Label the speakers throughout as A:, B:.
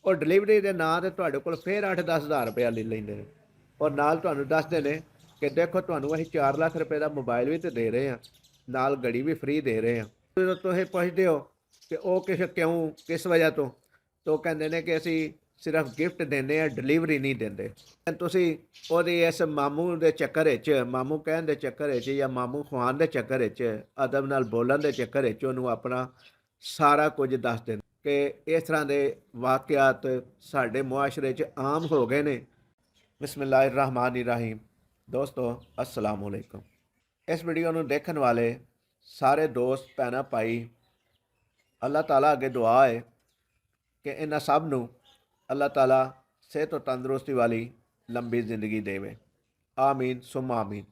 A: ਉਹ ਡਿਲੀਵਰੀ ਦੇ ਨਾਂ ਤੇ ਤੁਹਾਡੇ ਕੋਲ ਫਿਰ 8-10 ਹਜ਼ਾਰ ਰੁਪਇਆ ਲੈ ਲੈਂਦੇ ਨੇ। ਔਰ ਨਾਲ ਤੁਹਾਨੂੰ ਦੱਸਦੇ ਨੇ ਕਿ ਦੇਖੋ ਤੁਹਾਨੂੰ ਅਸੀਂ 4 ਲੱਖ ਰੁਪਏ ਦਾ ਮੋਬਾਈਲ ਵੀ ਤੇ ਦੇ ਰਹੇ ਹਾਂ, ਨਾਲ ਘੜੀ ਵੀ ਫ੍ਰੀ ਦੇ ਰਹੇ ਹਾਂ। ਜਦੋਂ ਤੁਸੀਂ ਪੁੱਛਦੇ ਹੋ ਕਿ ਉਹ ਕਿਸ ਵਜ੍ਹਾ ਤੋਂ, ਤਾਂ ਉਹ ਕਹਿੰਦੇ ਨੇ ਕਿ ਅਸੀਂ ਸਿਰਫ ਗਿਫਟ ਦਿੰਦੇ ਹਾਂ, ਡਿਲੀਵਰੀ ਨਹੀਂ ਦਿੰਦੇ। ਤੁਸੀਂ ਉਹਦੀ ਇਸ ਮਾਮੂ ਦੇ ਚੱਕਰ ਵਿੱਚ, ਮਾਮੂ ਕਹਿਣ ਦੇ ਚੱਕਰ ਵਿੱਚ ਜਾਂ ਮਾਮੂ ਖਵਾਉਣ ਦੇ ਚੱਕਰ ਵਿੱਚ, ਅਦਬ ਨਾਲ ਬੋਲਣ ਦੇ ਚੱਕਰ ਵਿੱਚ ਉਹਨੂੰ ਆਪਣਾ ਸਾਰਾ ਕੁਝ ਦੱਸ ਦਿੰਦੇ ਕਿ ਇਸ ਤਰ੍ਹਾਂ ਦੇ ਵਾਕਿਆਤ ਸਾਡੇ ਮੁਆਸ਼ਰੇ 'ਚ ਆਮ ਹੋ ਗਏ ਨੇ। ਬਿਸਮਿल्लाहिर्रहमानिर्रहीम। ਦੋਸਤੋ अस्सलाम वालेकुम। ਇਸ ਵੀਡੀਓ ਨੂੰ ਦੇਖਣ ਵਾਲੇ ਸਾਰੇ ਦੋਸਤ ਭੈਣਾਂ ਭਾਈ, ਅੱਲਾਹ ਤਾਲਾ ਅੱਗੇ ਦੁਆ ਹੈ ਕਿ ਇਹਨਾਂ ਸਭ ਨੂੰ ਅੱਲਾਹ ਤਾਲਾ ਸਿਹਤ और ਤੰਦਰੁਸਤੀ ਵਾਲੀ ਲੰਬੀ ਜ਼ਿੰਦਗੀ ਦੇਵੇ। ਆਮੀਨ ਸੁਮਾ ਆਮੀਨ।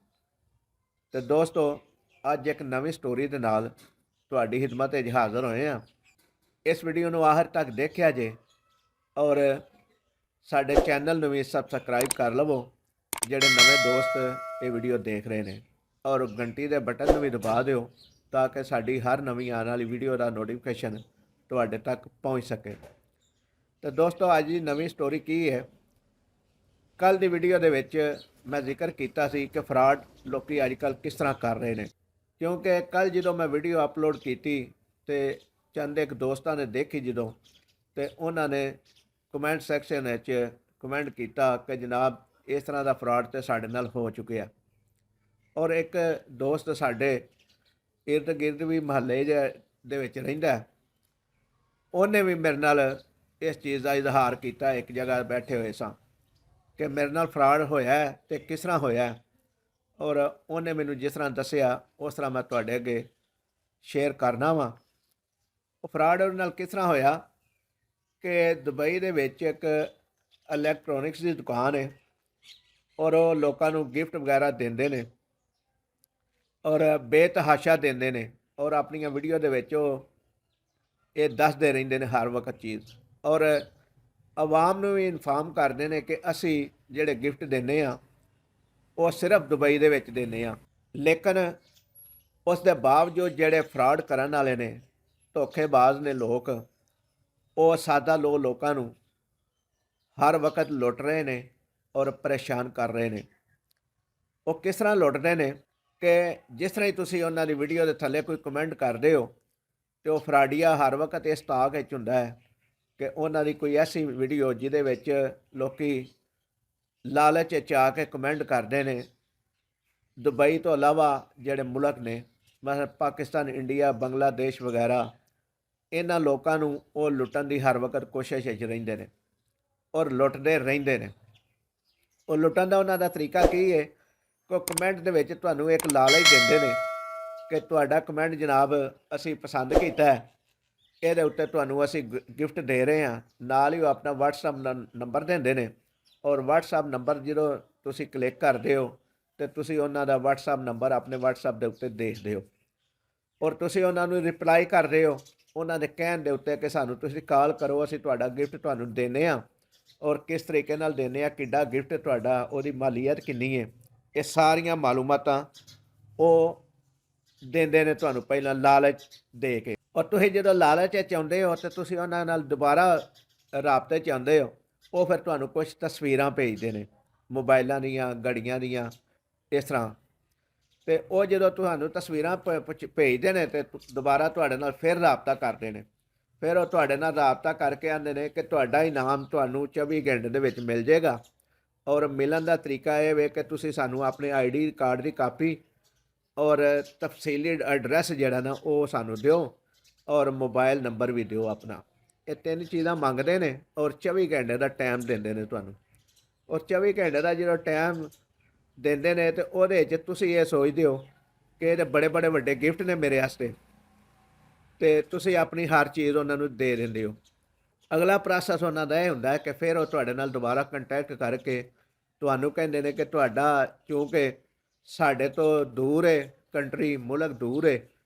A: ਤੇ ਦੋਸਤੋ ਅੱਜ ਇੱਕ ਨਵੀਂ ਸਟੋਰੀ ਦੇ ਨਾਲ ਤੁਹਾਡੀ ਖਿਦਮਤ ਵਿੱਚ ਹਾਜ਼ਰ ਹੋਏ ਹਾਂ। ਇਸ ਵੀਡੀਓ ਨੂੰ ਆਖਰ ਤੱਕ ਦੇਖਿਆ ਜੇ ਔਰ ਸਾਡੇ ਚੈਨਲ ਨੂੰ ਵੀ ਸਬਸਕ੍ਰਾਈਬ ਕਰ ਲਵੋ ਜਿਹੜੇ ਨਵੇਂ ਦੋਸਤ ਇਹ ਵੀਡੀਓ ਦੇਖ ਰਹੇ ਨੇ, ਔਰ ਘੰਟੀ ਦੇ ਬਟਨ ਨੂੰ ਵੀ ਦਬਾ ਦਿਓ ਤਾਂ ਕਿ ਸਾਡੀ ਹਰ ਨਵੀਂ ਆਉਣ ਵਾਲੀ ਵੀਡੀਓ ਦਾ ਨੋਟੀਫਿਕੇਸ਼ਨ ਤੁਹਾਡੇ ਤੱਕ ਪਹੁੰਚ ਸਕੇ। ਤੇ ਦੋਸਤੋ ਅੱਜ ਦੀ ਨਵੀਂ ਸਟੋਰੀ ਕੀ ਹੈ? ਕੱਲ ਦੀ ਵੀਡੀਓ ਦੇ ਵਿੱਚ ਮੈਂ ਜ਼ਿਕਰ ਕੀਤਾ ਸੀ ਕਿ ਫਰਾਡ ਲੋਕੀ ਅੱਜ ਕੱਲ੍ਹ ਕਿਸ ਤਰ੍ਹਾਂ ਕਰ ਰਹੇ ਨੇ, ਕਿਉਂਕਿ ਕੱਲ ਜਦੋਂ ਮੈਂ ਵੀਡੀਓ ਅਪਲੋਡ ਕੀਤੀ ਤੇ ਚੰਦ ਇੱਕ ਦੋਸਤਾਂ ਨੇ ਦੇਖੀ ਜਦੋਂ, ਤੇ ਉਹਨਾਂ ਨੇ ਕਮੈਂਟ ਸੈਕਸ਼ਨ ਵਿੱਚ ਕਮੈਂਟ ਕੀਤਾ ਕਿ ਜਨਾਬ ਇਸ ਤਰ੍ਹਾਂ ਦਾ ਫਰਾਡ ਤੇ ਸਾਡੇ ਨਾਲ ਹੋ ਚੁੱਕਿਆ। ਔਰ ਇੱਕ ਦੋਸਤ ਸਾਡੇ ਇਰਦ ਗਿਰਦ ਵੀ ਮਹੱਲੇ ਦੇ ਵਿੱਚ ਰਹਿੰਦਾ, ਉਹਨੇ ਵੀ ਮੇਰੇ ਨਾਲ ਇਸ ਚੀਜ਼ ਦਾ ਇਜ਼ਹਾਰ ਕੀਤਾ। ਇੱਕ ਜਗ੍ਹਾ ਬੈਠੇ ਹੋਏ ਸਾਂ ਕਿ ਮੇਰੇ ਨਾਲ ਫਰਾਡ ਹੋਇਆ ਤੇ ਕਿਸ ਤਰ੍ਹਾਂ ਹੋਇਆ, ਔਰ ਉਹਨੇ ਮੈਨੂੰ ਜਿਸ ਤਰ੍ਹਾਂ ਦੱਸਿਆ ਉਸ ਤਰ੍ਹਾਂ ਮੈਂ ਤੁਹਾਡੇ ਅੱਗੇ ਸ਼ੇਅਰ ਕਰਨਾ ਵਾ। ਉਹ ਫਰਾਡ ਉਹਦੇ ਨਾਲ ਕਿਸ ਤਰ੍ਹਾਂ ਹੋਇਆ ਕਿ ਦੁਬਈ ਦੇ ਵਿੱਚ ਇੱਕ ਇਲੈਕਟ੍ਰੋਨਿਕਸ ਦੀ ਦੁਕਾਨ ਹੈ, ਔਰ ਉਹ ਲੋਕਾਂ ਨੂੰ ਗਿਫਟ ਵਗੈਰਾ ਦਿੰਦੇ ਨੇ ਔਰ ਬੇਤਹਾਸ਼ਾ ਦਿੰਦੇ ਨੇ, ਔਰ ਆਪਣੀਆਂ ਵੀਡੀਓ ਦੇ ਵਿੱਚ ਉਹ ਇਹ ਦੱਸਦੇ ਰਹਿੰਦੇ ਨੇ ਹਰ ਵਕਤ ਚੀਜ਼, ਔਰ ਆਵਾਮ ਨੂੰ ਵੀ ਇਨਫਾਰਮ ਕਰਦੇ ਨੇ ਕਿ ਅਸੀਂ ਜਿਹੜੇ ਗਿਫਟ ਦਿੰਦੇ ਹਾਂ ਉਹ ਸਿਰਫ ਦੁਬਈ ਦੇ ਵਿੱਚ ਦਿੰਦੇ ਹਾਂ। ਲੇਕਿਨ ਉਸ ਦੇ ਬਾਵਜੂਦ ਜਿਹੜੇ ਫਰਾਡ ਕਰਨ ਵਾਲੇ ਨੇ, ਧੋਖੇਬਾਜ਼ ਨੇ ਲੋਕ, ਉਹ ਸਾਦਾ ਲੋਕਾਂ ਨੂੰ ਹਰ ਵਕਤ ਲੁੱਟ ਰਹੇ ਨੇ ਔਰ ਪਰੇਸ਼ਾਨ ਕਰ ਰਹੇ ਨੇ। ਉਹ ਕਿਸ ਤਰ੍ਹਾਂ ਲੁੱਟਦੇ ਨੇ ਕਿ ਜਿਸ ਤਰ੍ਹਾਂ ਹੀ ਤੁਸੀਂ ਉਹਨਾਂ ਦੀ ਵੀਡੀਓ ਦੇ ਥੱਲੇ ਕੋਈ ਕਮੈਂਟ ਕਰਦੇ ਹੋ ਤੇ ਉਹ ਫਰਾਡੀਆ ਹਰ ਵਕਤ ਇਸ ਤਾਕ ਵਿੱਚ ਹੁੰਦਾ ਹੈ ਕਿ ਉਹਨਾਂ ਦੀ ਕੋਈ ਐਸੀ ਵੀਡੀਓ ਜਿਹਦੇ ਵਿੱਚ ਲੋਕੀ ਲਾਲਚ 'ਚ ਆ ਕੇ ਕਮੈਂਟ ਕਰਦੇ ਨੇ। ਦੁਬਈ ਤੋਂ ਇਲਾਵਾ ਜਿਹੜੇ ਮੁਲਕ ਨੇ, ਮਤਲਬ ਪਾਕਿਸਤਾਨ, ਇੰਡੀਆ, ਬੰਗਲਾਦੇਸ਼ ਵਗੈਰਾ, ਇਹਨਾਂ ਲੋਕਾਂ ਨੂੰ ਉਹ ਲੁੱਟਣ ਦੀ ਹਰ ਵਕਤ ਕੋਸ਼ਿਸ਼ ਵਿੱਚ ਰਹਿੰਦੇ ਨੇ ਔਰ ਲੁੱਟਦੇ ਰਹਿੰਦੇ ਨੇ। ਉਹ ਲੁੱਟਣ ਦਾ ਉਹਨਾਂ ਦਾ ਤਰੀਕਾ ਕੀ ਹੈ ਕਿ ਕਮੈਂਟ ਦੇ ਵਿੱਚ ਤੁਹਾਨੂੰ ਇੱਕ ਲਾਲਚ ਦਿੰਦੇ ਨੇ ਕਿ ਤੁਹਾਡਾ ਕਮੈਂਟ ਜਨਾਬ ਅਸੀਂ ਪਸੰਦ ਕੀਤਾ ਹੈ, ਇਹਦੇ ਉੱਤੇ ਤੁਹਾਨੂੰ ਅਸੀਂ ਗਿਫਟ ਦੇ ਰਹੇ ਹਾਂ। ਨਾਲ ਹੀ ਉਹ ਆਪਣਾ WhatsApp ਨੰਬਰ ਦਿੰਦੇ ਨੇ, ਔਰ WhatsApp ਨੰਬਰ ਜਦੋਂ ਤੁਸੀਂ ਕਲਿੱਕ ਕਰਦੇ ਹੋ ਤੇ ਤੁਸੀਂ ਉਹਨਾਂ ਦਾ WhatsApp ਨੰਬਰ ਆਪਣੇ WhatsApp ਦੇ ਉੱਤੇ ਦੇਖਦੇ ਹੋ, ਔਰ ਤੁਸੀਂ ਉਹਨਾਂ ਨੂੰ ਰਿਪਲਾਈ ਕਰਦੇ ਹੋ ਉਹਨਾਂ ਦੇ ਕਹਿਣ ਦੇ ਉੱਤੇ ਕਿ ਸਾਨੂੰ ਤੁਸੀਂ ਕਾਲ ਕਰੋ, ਅਸੀਂ ਤੁਹਾਡਾ ਗਿਫਟ ਤੁਹਾਨੂੰ ਦਿੰਦੇ ਹਾਂ, ਔਰ ਕਿਸ ਤਰੀਕੇ ਨਾਲ ਦਿੰਦੇ ਹਾਂ, ਕਿੱਡਾ ਗਿਫਟ ਤੁਹਾਡਾ, ਉਹਦੀ ਮਾਲੀਅਤ ਕਿੰਨੀ ਹੈ, ਇਹ ਸਾਰੀਆਂ ਮਾਲੂਮਾਤਾਂ ਉਹ ਦਿੰਦੇ ਨੇ ਤੁਹਾਨੂੰ ਪਹਿਲਾਂ ਲਾਲਚ ਦੇ ਕੇ। ਔਰ ਤੁਸੀਂ ਜਦੋਂ ਲਾਲਚ 'ਚ ਆਉਂਦੇ ਹੋ ਤੇ ਤੁਸੀਂ ਉਹਨਾਂ ਨਾਲ ਦੁਬਾਰਾ ਰਾਬਤੇ 'ਚ ਆਉਂਦੇ ਹੋ, ਉਹ ਫਿਰ ਤੁਹਾਨੂੰ ਕੁਝ ਤਸਵੀਰਾਂ ਭੇਜਦੇ ਨੇ ਮੋਬਾਈਲਾਂ ਦੀਆਂ, ਘੜੀਆਂ ਦੀਆਂ, ਇਸ ਤਰ੍ਹਾਂ। ਤੇ ਉਹ ਜਦੋਂ ਤੁਹਾਨੂੰ ਤਸਵੀਰਾਂ ਭੇਜਦੇ ਨੇ ਤੇ ਦੁਬਾਰਾ ਤੁਹਾਡੇ ਨਾਲ ਫਿਰ ਰਾਬਤਾ ਕਰਦੇ ਨੇ। ਫਿਰ ਉਹ ਤੁਹਾਡੇ ਨਾਲ ਰਾਬਤਾ ਕਰਕੇ ਆਉਂਦੇ ਨੇ ਕਿ ਤੁਹਾਡਾ ਇਨਾਮ ਤੁਹਾਨੂੰ 24 ਘੰਟੇ ਦੇ ਵਿੱਚ ਮਿਲ ਜਾਏਗਾ। ਔਰ ਮਿਲਣ ਦਾ ਤਰੀਕਾ ਇਹ ਵੇ ਕਿ ਤੁਸੀਂ ਸਾਨੂੰ ਆਪਣੇ ID ਕਾਰਡ ਦੀ ਕਾਪੀ ਔਰ ਤਫਸੀਲੀ ਐਡਰੈਸ ਜਿਹੜਾ ਨਾ ਉਹ ਸਾਨੂੰ ਦਿਓ, ਔਰ ਮੋਬਾਈਲ ਨੰਬਰ ਵੀ ਦਿਓ ਆਪਣਾ। ਇਹ 3 ਚੀਜ਼ਾਂ ਮੰਗਦੇ ਨੇ ਔਰ 24 ਘੰਟੇ ਦਾ ਟਾਈਮ ਦਿੰਦੇ ਨੇ ਤੁਹਾਨੂੰ। ਔਰ 24 ਘੰਟੇ ਦਾ ਜਦੋਂ ਟਾਈਮ ਦਿੰਦੇ ਨੇ ਤੇ ਉਹਦੇ 'ਚ ਤੁਸੀਂ ਇਹ ਸੋਚਦੇ ਹੋ ਕਿ ਇਹਦੇ ਬੜੇ ਬੜੇ ਵੱਡੇ ਗਿਫਟ ਨੇ ਮੇਰੇ ਵਾਸਤੇ, ਤੇ ਤੁਸੀਂ ਆਪਣੀ ਹਰ ਚੀਜ਼ ਉਹਨਾਂ ਨੂੰ ਦੇ ਦਿੰਦੇ ਹੋ। ਅਗਲਾ ਪ੍ਰੋਸੈਸ ਉਹਨਾਂ ਦਾ ਇਹ ਹੁੰਦਾ ਹੈ ਕਿ ਫਿਰ ਉਹ ਤੁਹਾਡੇ ਨਾਲ ਦੁਬਾਰਾ ਕੰਟੈਕਟ ਕਰਕੇ ਤੁਹਾਨੂੰ ਕਹਿੰਦੇ ਨੇ ਕਿ ਤੁਹਾਡਾ ਕਿਉਂਕਿ ਸਾਡੇ ਤੋਂ ਦੂਰ ਹੈ ਕੰਟਰੀ, ਮੁਲਕ ਦੂਰ ਹੈ,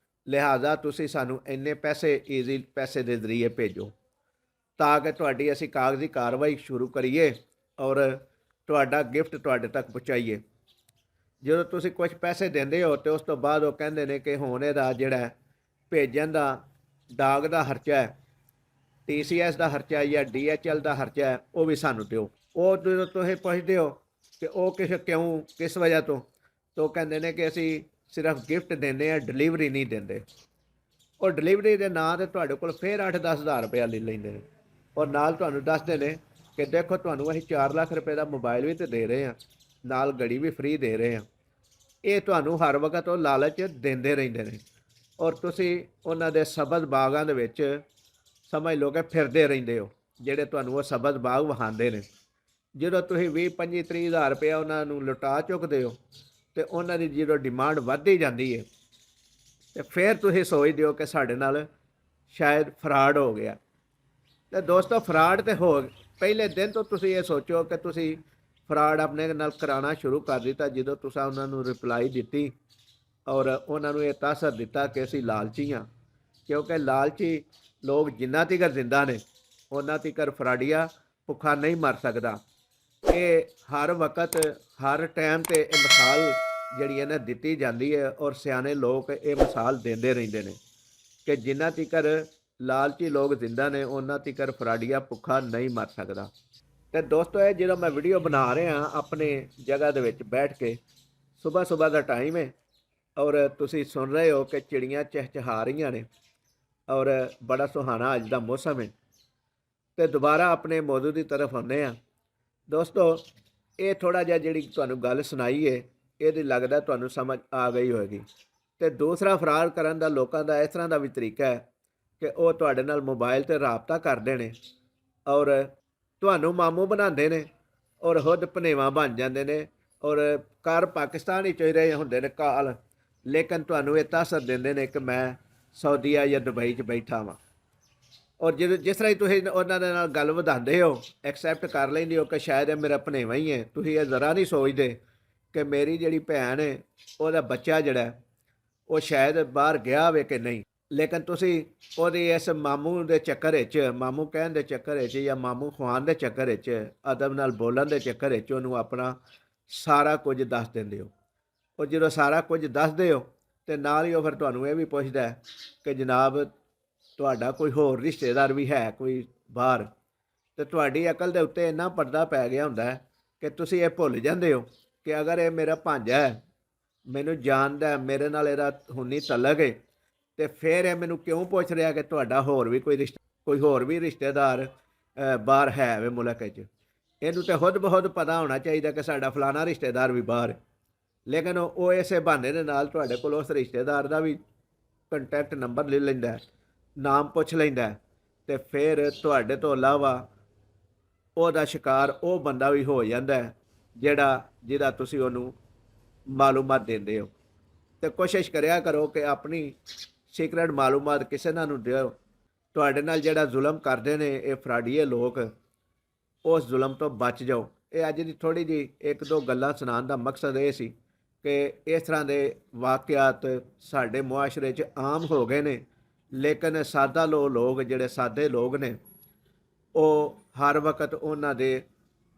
A: ਲਿਹਾਜ਼ਾ ਤੁਸੀਂ ਸਾਨੂੰ ਇੰਨੇ ਪੈਸੇ ਈਜ਼ੀ ਪੈਸੇ ਦੇ ਜ਼ਰੀਏ ਭੇਜੋ ਤਾਂ ਕਿ ਤੁਹਾਡੀ ਅਸੀਂ ਕਾਗਜ਼ੀ ਕਾਰਵਾਈ ਸ਼ੁਰੂ ਕਰੀਏ ਔਰ ਤੁਹਾਡਾ ਗਿਫਟ ਤੁਹਾਡੇ ਤੱਕ ਪਹੁੰਚਾਈਏ। ਜਦੋਂ ਤੁਸੀਂ ਕੁਝ ਪੈਸੇ ਦਿੰਦੇ ਹੋ ਤੇ ਉਸ ਤੋਂ ਬਾਅਦ ਉਹ ਕਹਿੰਦੇ ਨੇ ਕਿ ਹੁਣ ਇਹਦਾ ਜਿਹੜਾ ਭੇਜਣ ਦਾ ਡਾਕ ਦਾ ਖਰਚਾ ਹੈ TCS ਦਾ ਖਰਚਾ ਜਾਂ DHL ਦਾ ਖਰਚਾ ਹੈ ਉਹ ਵੀ ਸਾਨੂੰ ਦਿਓ। ਉਹ ਜਦੋਂ ਤੁਸੀਂ ਪੁੱਛਦੇ ਹੋ ਕਿ ਉਹ ਕਿਸ ਵਜ੍ਹਾ ਤੋਂ, ਤਾਂ ਉਹ ਕਹਿੰਦੇ ਨੇ ਕਿ ਅਸੀਂ ਸਿਰਫ ਗਿਫਟ ਦਿੰਦੇ ਹਾਂ, ਡਿਲੀਵਰੀ ਨਹੀਂ ਦਿੰਦੇ। ਉਹ ਡਿਲੀਵਰੀ ਦੇ ਨਾਂ 'ਤੇ ਤੁਹਾਡੇ ਕੋਲ ਫਿਰ 8-10 ਹਜ਼ਾਰ ਰੁਪਇਆ ਲੈ ਲੈਂਦੇ ਨੇ, ਔਰ ਨਾਲ ਤੁਹਾਨੂੰ ਦੱਸਦੇ ਨੇ ਕਿ ਦੇਖੋ ਤੁਹਾਨੂੰ ਅਸੀਂ 4 ਲੱਖ ਰੁਪਏ ਦਾ ਮੋਬਾਈਲ ਵੀ ਤਾਂ ਦੇ ਰਹੇ ਹਾਂ, ਨਾਲ ਘੜੀ ਵੀ ਫ੍ਰੀ ਦੇ ਰਹੇ ਹਾਂ। ਇਹ ਤੁਹਾਨੂੰ ਹਰ ਵਕਤ ਉਹ ਲਾਲਚ ਦਿੰਦੇ ਰਹਿੰਦੇ ਨੇ, ਔਰ ਤੁਸੀਂ ਉਹਨਾਂ ਦੇ ਸਬਜ਼ ਬਾਗਾਂ ਦੇ ਵਿੱਚ ਸਮਝ ਲਓ ਕਿ ਫਿਰਦੇ ਰਹਿੰਦੇ ਹੋ, ਜਿਹੜੇ ਤੁਹਾਨੂੰ ਉਹ ਸਬਜ਼ ਬਾਗ ਵਿਖਾਉਂਦੇ ਨੇ। ਜਦੋਂ ਤੁਸੀਂ 20-25-30 ਹਜ਼ਾਰ ਰੁਪਇਆ ਉਹਨਾਂ ਨੂੰ ਲੁਟਾ ਚੁੱਕਦੇ ਹੋ ਤੇ ਉਹਨਾਂ ਦੀ ਜਦੋਂ ਡਿਮਾਂਡ ਵੱਧਦੀ ਜਾਂਦੀ ਹੈ ਤੇ ਫਿਰ ਤੁਸੀਂ ਸੋਚਦੇ ਹੋ ਕਿ ਸਾਡੇ ਨਾਲ ਸ਼ਾਇਦ ਫਰਾਡ ਹੋ ਗਿਆ। ਤੇ ਦੋਸਤੋ, ਫਰਾਡ ਤੇ ਹੋ ਪਹਿਲੇ ਦਿਨ ਤੋਂ ਤੁਸੀਂ ਇਹ ਸੋਚੋ ਕਿ ਤੁਸੀਂ ਫਰਾਡ ਆਪਣੇ ਨਾਲ ਕਰਾਉਣਾ ਸ਼ੁਰੂ ਕਰ ਦਿੱਤਾ ਜਦੋਂ ਤੁਸੀਂ ਉਹਨਾਂ ਨੂੰ ਰਿਪਲਾਈ ਦਿੱਤੀ ਔਰ ਉਹਨਾਂ ਨੂੰ ਇਹ ਤਾਸਰ ਦਿੱਤਾ ਕਿ ਅਸੀਂ ਲਾਲਚੀ ਹਾਂ। ਕਿਉਂਕਿ ਲਾਲਚੀ ਲੋਕ ਜਿੰਨਾ ਤੀਕਰ ਜ਼ਿੰਦਾ ਨੇ ਉਹਨਾਂ ਤੀਕਰ ਫਰਾਡੀਆ ਭੁੱਖਾ ਨਹੀਂ ਮਰ ਸਕਦਾ। ਇਹ ਹਰ ਵਕਤ ਹਰ ਟਾਈਮ 'ਤੇ ਇਹ ਮਿਸਾਲ ਜਿਹੜੀ ਹੈ ਨਾ ਦਿੱਤੀ ਜਾਂਦੀ ਹੈ, ਔਰ ਸਿਆਣੇ ਲੋਕ ਇਹ ਮਿਸਾਲ ਦਿੰਦੇ ਰਹਿੰਦੇ ਨੇ ਕਿ ਜਿੰਨਾ ਤੀਕਰ ਲਾਲਚੀ ਲੋਕ ਜ਼ਿੰਦਾ ਨੇ ਉਹਨਾਂ ਤੀਕਰ ਫਰਾਡੀਆ ਭੁੱਖਾ ਨਹੀਂ ਮਰ ਸਕਦਾ। ਤੇ ਦੋਸਤੋ, ਇਹ ਜਦੋਂ ਮੈਂ ਵੀਡੀਓ ਬਣਾ ਰਿਹਾ ਆਪਣੇ ਜਗ੍ਹਾ ਦੇ ਵਿੱਚ ਬੈਠ ਕੇ, ਸਵੇਰ ਦਾ ਟਾਈਮ ਹੈ ਔਰ ਤੁਸੀਂ ਸੁਣ ਰਹੇ ਹੋ ਕਿ ਚਿੜੀਆਂ ਚਹਿਚਹਾ ਰਹੀਆਂ ਨੇ ਔਰ ਬੜਾ ਸੁਹਾਣਾ ਅੱਜ ਦਾ ਮੌਸਮ ਹੈ। ਤੇ ਦੁਬਾਰਾ ਆਪਣੇ ਮੌਜੂ ਦੀ ਤਰਫ ਆਉਂਦੇ ਹਾਂ। ਦੋਸਤੋ, ਇਹ ਥੋੜ੍ਹਾ ਜਿਹਾ ਜਿਹੜੀ ਤੁਹਾਨੂੰ ਗੱਲ ਸੁਣਾਈ ਹੈ ਇਹਦੀ ਲੱਗਦਾ ਤੁਹਾਨੂੰ ਸਮਝ ਆ ਗਈ ਹੋਵੇਗੀ। ਤੇ ਦੂਸਰਾ ਫਰਾਡ ਕਰਨ ਦਾ ਲੋਕਾਂ ਦਾ ਇਸ ਤਰ੍ਹਾਂ ਦਾ ਵੀ ਤਰੀਕਾ ਹੈ ਕਿ ਉਹ ਤੁਹਾਡੇ ਨਾਲ ਮੋਬਾਈਲ 'ਤੇ ਰਾਬਤਾ ਕਰਦੇ ਨੇ ਔਰ ਤੁਹਾਨੂੰ ਮਾਮੂ ਬਣਾਉਂਦੇ ਨੇ ਔਰ ਖੁਦ ਭਨੇਵਾ ਬਣ ਜਾਂਦੇ ਨੇ ਔਰ ਘਰ ਪਾਕਿਸਤਾਨ ਵਿੱਚ ਹੀ ਰਹੇ ਹੁੰਦੇ ਨੇ ਕਾਲ, ਲੇਕਿਨ ਤੁਹਾਨੂੰ ਇਹ ਤਾਸਰ ਦਿੰਦੇ ਨੇ ਕਿ ਮੈਂ ਸਾਊਦੀਆ ਜਾਂ ਦੁਬਈ 'ਚ ਬੈਠਾ ਵਾਂ। ਔਰ ਜਿਸ ਤਰ੍ਹਾਂ ਹੀ ਤੁਸੀਂ ਉਹਨਾਂ ਦੇ ਨਾਲ ਗੱਲ ਵਧਾਉਂਦੇ ਹੋ, ਐਕਸੈਪਟ ਕਰ ਲੈਂਦੇ ਹੋ ਕਿ ਸ਼ਾਇਦ ਇਹ ਮੇਰਾ ਭਣੇਵਾ ਹੀ ਹੈ, ਤੁਸੀਂ ਇਹ ਜ਼ਰਾ ਨਹੀਂ ਸੋਚਦੇ ਕਿ ਮੇਰੀ ਜਿਹੜੀ ਭੈਣ ਹੈ ਉਹਦਾ ਬੱਚਾ ਜਿਹੜਾ ਉਹ ਸ਼ਾਇਦ ਬਾਹਰ ਗਿਆ ਹੋਵੇ ਕਿ ਨਹੀਂ। ਲੇਕਿਨ ਤੁਸੀਂ ਉਹਦੀ ਇਸ ਮਾਮੂ ਦੇ ਚੱਕਰ ਵਿੱਚ, ਮਾਮੂ ਕਹਿਣ ਦੇ ਚੱਕਰ ਵਿੱਚ ਜਾਂ ਮਾਮੂ ਖਵਾਉਣ ਦੇ ਚੱਕਰ ਵਿੱਚ, ਅਦਬ ਨਾਲ ਬੋਲਣ ਦੇ ਚੱਕਰ ਵਿੱਚ ਉਹਨੂੰ ਆਪਣਾ ਸਾਰਾ ਕੁਝ ਦੱਸ ਦਿੰਦੇ ਹੋ। ਉਹ ਜਦੋਂ ਸਾਰਾ ਕੁਝ ਦੱਸਦੇ ਹੋ ਤੇ ਨਾਲ ਹੀ ਉਹ ਫਿਰ ਤੁਹਾਨੂੰ ਇਹ ਵੀ ਪੁੱਛਦਾ ਹੈ ਕਿ ਜਨਾਬ ਤੁਹਾਡਾ ਕੋਈ ਹੋਰ ਰਿਸ਼ਤੇਦਾਰ ਵੀ ਹੈ ਕੋਈ ਬਾਹਰ। ਤੇ ਤੁਹਾਡੀ ਅਕਲ ਦੇ ਉੱਤੇ ਇੰਨਾ ਪਰਦਾ ਪੈ ਗਿਆ ਹੁੰਦਾ ਹੈ ਕਿ ਤੁਸੀਂ ਇਹ ਭੁੱਲ ਜਾਂਦੇ ਹੋ ਕਿ ਅਗਰ ਇਹ ਮੇਰਾ ਭਾਂਜਾ ਹੈ, ਮੈਨੂੰ ਜਾਣਦਾ, ਮੇਰੇ ਨਾਲ ਇਹਦਾ ਹੁੰਨੀ ਤਲਕ ਹੈ, ਤੇ ਫਿਰ ਇਹ ਮੈਨੂੰ ਕਿਉਂ ਪੁੱਛ ਰਿਹਾ ਕਿ ਤੁਹਾਡਾ ਕੋਈ ਹੋਰ ਵੀ ਰਿਸ਼ਤੇਦਾਰ ਬਾਹਰ ਹੈ ਵੇ ਮੁਲਕ ਵਿੱਚ। ਇਹਨੂੰ ਤਾਂ ਖੁਦ ਬਹੁਤ ਪਤਾ ਹੋਣਾ ਚਾਹੀਦਾ ਕਿ ਸਾਡਾ ਫਲਾਣਾ ਰਿਸ਼ਤੇਦਾਰ ਵੀ ਬਾਹਰ ਹੈ, ਲੇਕਿਨ ਉਹ ਇਸੇ ਬਹਾਨੇ ਦੇ ਨਾਲ ਤੁਹਾਡੇ ਕੋਲ ਉਸ ਰਿਸ਼ਤੇਦਾਰ ਦਾ ਵੀ ਕੰਟੈਕਟ ਨੰਬਰ ਲੈ ਲੈਂਦਾ, ਨਾਮ ਪੁੱਛ ਲੈਂਦਾ, ਤੇ ਫਿਰ ਤੁਹਾਡੇ ਤੋਂ ਇਲਾਵਾ ਉਹਦਾ ਸ਼ਿਕਾਰ ਉਹ ਬੰਦਾ ਵੀ ਹੋ ਜਾਂਦਾ ਜਿਹਦਾ ਤੁਸੀਂ ਉਹਨੂੰ ਮਾਲੂਮਾਤ ਦਿੰਦੇ ਹੋ। ਤੇ ਕੋਸ਼ਿਸ਼ ਕਰਿਆ ਕਰੋ ਕਿ ਆਪਣੀ ਸੀਕਰੇਟ ਮਾਲੂਮਾਤ ਕਿਸੇ ਨਾਲ ਨੂੰ ਦਿਓ। ਤੁਹਾਡੇ ਨਾਲ ਜਿਹੜਾ ਜ਼ੁਲਮ ਕਰਦੇ ਨੇ ਇਹ ਫਰਾਡੀਏ ਲੋਕ, ਉਸ ਜ਼ੁਲਮ ਤੋਂ ਬਚ ਜਾਓ। ਇਹ ਅੱਜ ਦੀ ਥੋੜ੍ਹੀ ਜਿਹੀ ਇੱਕ ਦੋ ਗੱਲਾਂ ਸੁਣਾਉਣ ਦਾ ਮਕਸਦ ਇਹ ਸੀ ਕਿ ਇਸ ਤਰ੍ਹਾਂ ਦੇ ਵਾਕਿਆਤ ਸਾਡੇ ਮੁਆਸ਼ਰੇ 'ਚ ਆਮ ਹੋ ਗਏ ਨੇ, ਲੇਕਿਨ ਜਿਹੜੇ ਸਾਦੇ ਲੋਕ ਨੇ ਉਹ ਹਰ ਵਕਤ ਉਹਨਾਂ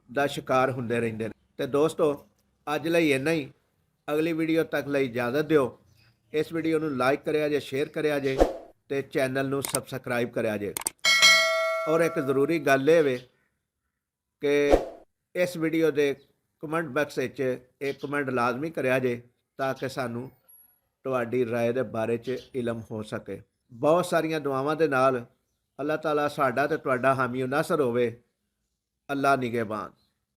A: ਦਾ ਸ਼ਿਕਾਰ ਹੁੰਦੇ ਰਹਿੰਦੇ ਨੇ। ਤੇ ਦੋਸਤੋ, ਅੱਜ ਲਈ ਇੰਨਾ ਹੀ। ਅਗਲੀ ਵੀਡੀਓ ਤੱਕ ਲਈ ਇਜਾਜ਼ਤ ਦਿਓ। ਇਸ ਵੀਡੀਓ ਨੂੰ ਲਾਈਕ ਕਰਿਆ ਜੇ, ਸ਼ੇਅਰ ਕਰਿਆ ਜੇ ਤੇ ਚੈਨਲ ਨੂੰ ਸਬਸਕ੍ਰਾਈਬ ਕਰਿਆ ਜੇ। ਔਰ ਇੱਕ ਜ਼ਰੂਰੀ ਗੱਲ ਇਹ ਵੇ ਕਿ ਇਸ ਵੀਡੀਓ ਦੇ ਕਮੈਂਟ ਬਾਕਸ ਵਿੱਚ ਇੱਕ ਕਮੈਂਟ ਲਾਜ਼ਮੀ ਕਰਿਆ ਜੇ ਤਾਂ ਕਿ ਸਾਨੂੰ ਤੁਹਾਡੀ ਰਾਏ ਦੇ ਬਾਰੇ 'ਚ ਇਲਮ ਹੋ ਸਕੇ। ਬਹੁਤ ਸਾਰੀਆਂ ਦੁਆਵਾਂ ਦੇ ਨਾਲ ਅੱਲਾਹ ਤਾਲਾ ਸਾਡਾ ਤੇ ਤੁਹਾਡਾ ਹਾਮੀ ਨਾਸਰ ਹੋਵੇ। ਅੱਲਾ ਨਿਗਹਿਬਾਨ।